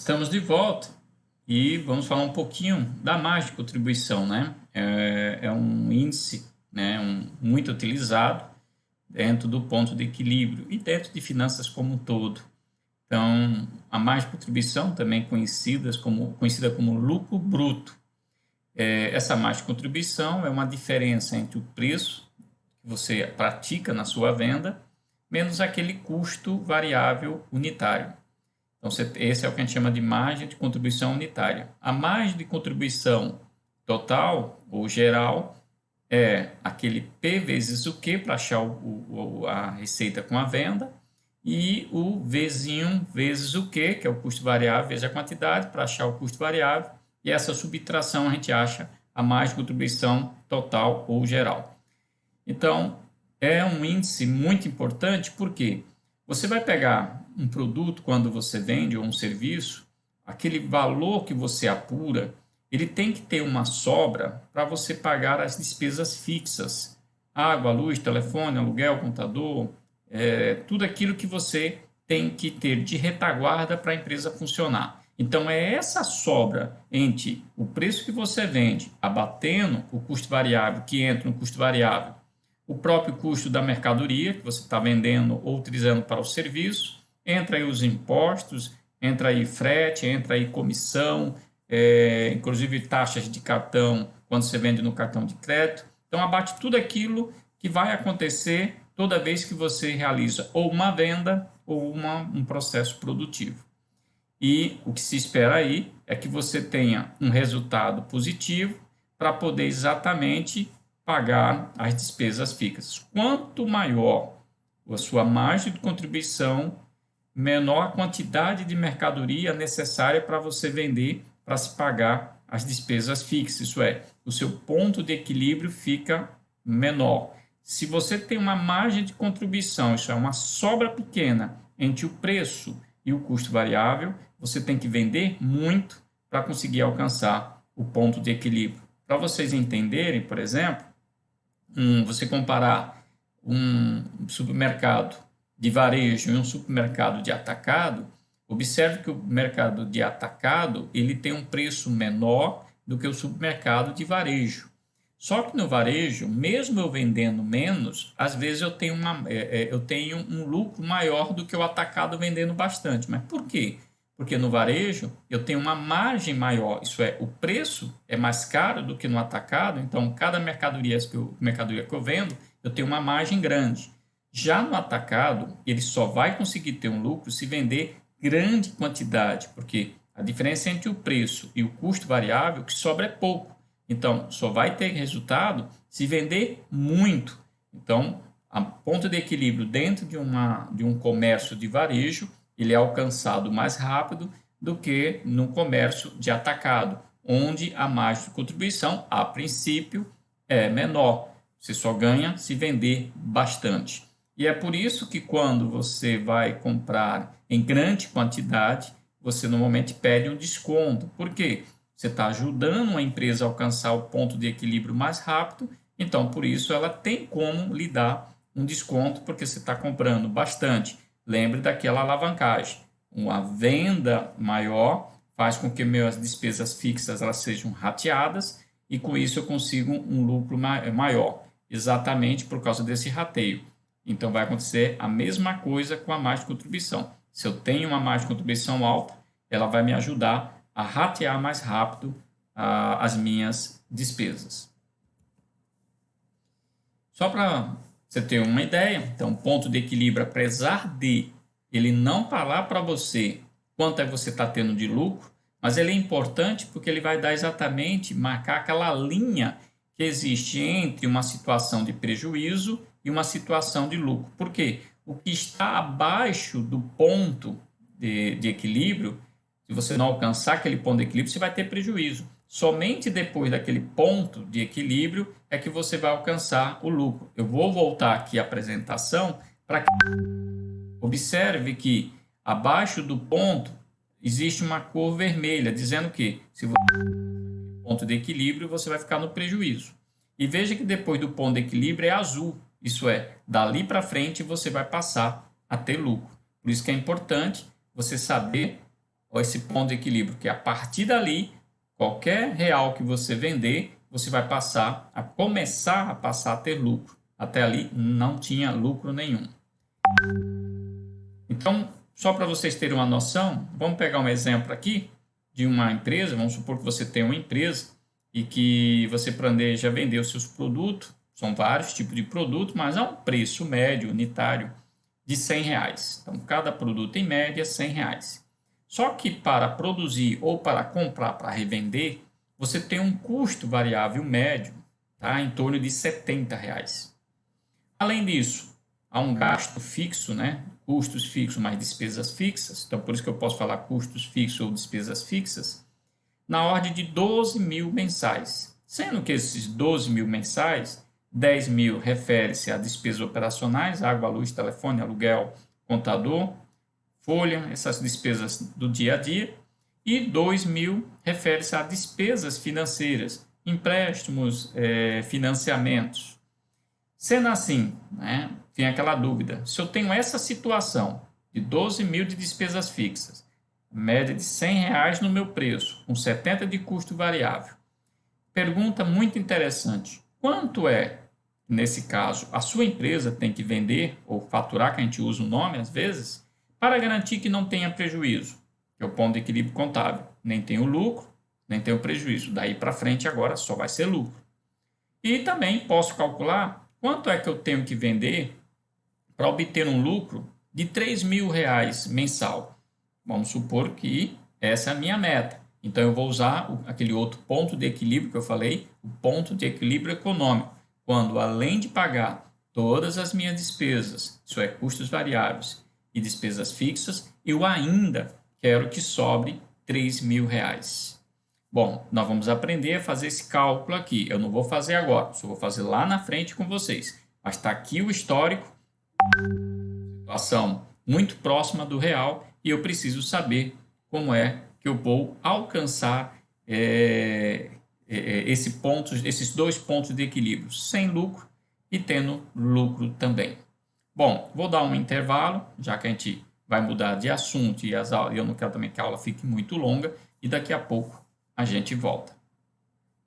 Estamos de volta e vamos falar um pouquinho da margem de contribuição, né? É um índice, né, muito utilizado dentro do ponto de equilíbrio e dentro de finanças como um todo. Então, a margem de contribuição, também conhecida como lucro bruto, essa margem de contribuição é uma diferença entre o preço que você pratica na sua venda menos aquele custo variável unitário. Então, esse é o que a gente chama de margem de contribuição unitária. A margem de contribuição total ou geral é aquele P vezes o Q para achar a receita com a venda e o Vzinho vezes o Q, que é o custo variável, vezes a quantidade, para achar o custo variável. E essa subtração a gente acha a margem de contribuição total ou geral. Então, é um índice muito importante porque você vai pegar um produto quando você vende ou um serviço, aquele valor que você apura, ele tem que ter uma sobra para você pagar as despesas fixas, água, luz, telefone, aluguel, computador, tudo aquilo que você tem que ter de retaguarda para a empresa funcionar. Então, é essa sobra entre o preço que você vende, abatendo o custo variável que entra no custo variável, o próprio custo da mercadoria que você está vendendo ou utilizando para o serviço, entra aí os impostos, entra aí frete, entra aí comissão, inclusive taxas de cartão quando você vende no cartão de crédito. Então, abate tudo aquilo que vai acontecer toda vez que você realiza ou uma venda ou um processo produtivo. E o que se espera aí é que você tenha um resultado positivo para poder exatamente pagar as despesas fixas. Quanto maior a sua margem de contribuição, menor a quantidade de mercadoria necessária para você vender para se pagar as despesas fixas. Isso é, o seu ponto de equilíbrio fica menor. Se você tem uma margem de contribuição, isso é uma sobra pequena entre o preço e o custo variável, você tem que vender muito para conseguir alcançar o ponto de equilíbrio. Para vocês entenderem, por exemplo, você comparar um supermercado de varejo e um supermercado de atacado, observe que o mercado de atacado ele tem um preço menor do que o supermercado de varejo. Só que no varejo, mesmo eu vendendo menos, às vezes eu tenho um lucro maior do que o atacado vendendo bastante. Mas por quê? Porque no varejo eu tenho uma margem maior, isso é, o preço é mais caro do que no atacado, então cada mercadoria que eu vendo, eu tenho uma margem grande. Já no atacado, ele só vai conseguir ter um lucro se vender grande quantidade, porque a diferença entre o preço e o custo variável que sobra é pouco. Então, só vai ter resultado se vender muito. Então, a ponto de equilíbrio dentro de um comércio de varejo, ele é alcançado mais rápido do que no comércio de atacado, onde a margem de contribuição, a princípio, é menor. Você só ganha se vender bastante. E é por isso que quando você vai comprar em grande quantidade, você normalmente pede um desconto. Por quê? Você está ajudando a empresa a alcançar o ponto de equilíbrio mais rápido, então por isso ela tem como lhe dar um desconto, porque você está comprando bastante. Lembre daquela alavancagem. Uma venda maior faz com que minhas despesas fixas elas sejam rateadas e com isso eu consigo um lucro maior, exatamente por causa desse rateio. Então vai acontecer a mesma coisa com a margem de contribuição. Se eu tenho uma margem de contribuição alta, ela vai me ajudar a ratear mais rápido as minhas despesas. Só para você ter uma ideia, então, ponto de equilíbrio, apesar de ele não falar para você quanto é que você está tendo de lucro, mas ele é importante porque ele vai dar exatamente, marcar aquela linha que existe entre uma situação de prejuízo e uma situação de lucro. Por quê? O que está abaixo do ponto de equilíbrio, se você não alcançar aquele ponto de equilíbrio, você vai ter prejuízo. Somente depois daquele ponto de equilíbrio é que você vai alcançar o lucro. Eu vou voltar aqui à apresentação para que observe que abaixo do ponto existe uma cor vermelha, dizendo que se você ponto de equilíbrio, você vai ficar no prejuízo. E veja que depois do ponto de equilíbrio é azul. Isso é, dali para frente você vai passar a ter lucro. Por isso que é importante você saber esse ponto de equilíbrio, que a partir dali, qualquer real que você vender, você vai começar a passar a ter lucro. Até ali não tinha lucro nenhum. Então, só para vocês terem uma noção, vamos pegar um exemplo aqui de uma empresa. Vamos supor que você tem uma empresa e que você planeja vender os seus produtos. São vários tipos de produtos, mas há um preço médio unitário de R$100. Então, cada produto em média R$100. Só que para produzir ou para comprar para revender, você tem um custo variável médio, tá, em torno de R$70. Além disso, há um gasto fixo, né? Custos fixos mais despesas fixas. Então, por isso que eu posso falar custos fixos ou despesas fixas, na ordem de 12 mil mensais. Sendo que esses 12 mil mensais, 10 mil refere-se a despesas operacionais, água, luz, telefone, aluguel, contador, folha, essas despesas do dia a dia, e 2 mil refere-se a despesas financeiras, empréstimos, financiamentos. Sendo assim, né, tem aquela dúvida, se eu tenho essa situação de 12 mil de despesas fixas, média de R$100 no meu preço, com 70 de custo variável. Pergunta muito interessante, quanto é, nesse caso, a sua empresa tem que vender ou faturar, que a gente usa o nome às vezes, para garantir que não tenha prejuízo, que é o ponto de equilíbrio contábil. Nem tem o lucro, nem tem o prejuízo. Daí para frente agora só vai ser lucro. E também posso calcular quanto é que eu tenho que vender para obter um lucro de R$3.000 mensal. Vamos supor que essa é a minha meta. Então eu vou usar aquele outro ponto de equilíbrio que eu falei, o ponto de equilíbrio econômico, quando além de pagar todas as minhas despesas, isso é, custos variáveis e despesas fixas, eu ainda quero que sobre R$3.000. Bom, nós vamos aprender a fazer esse cálculo aqui. Eu não vou fazer agora, só vou fazer lá na frente com vocês. Mas está aqui o histórico, situação muito próxima do real, e eu preciso saber como é que eu vou alcançar esses dois pontos de equilíbrio, sem lucro e tendo lucro também. Bom, vou dar um intervalo, já que a gente vai mudar de assunto e eu não quero também que a aula fique muito longa, e daqui a pouco a gente volta.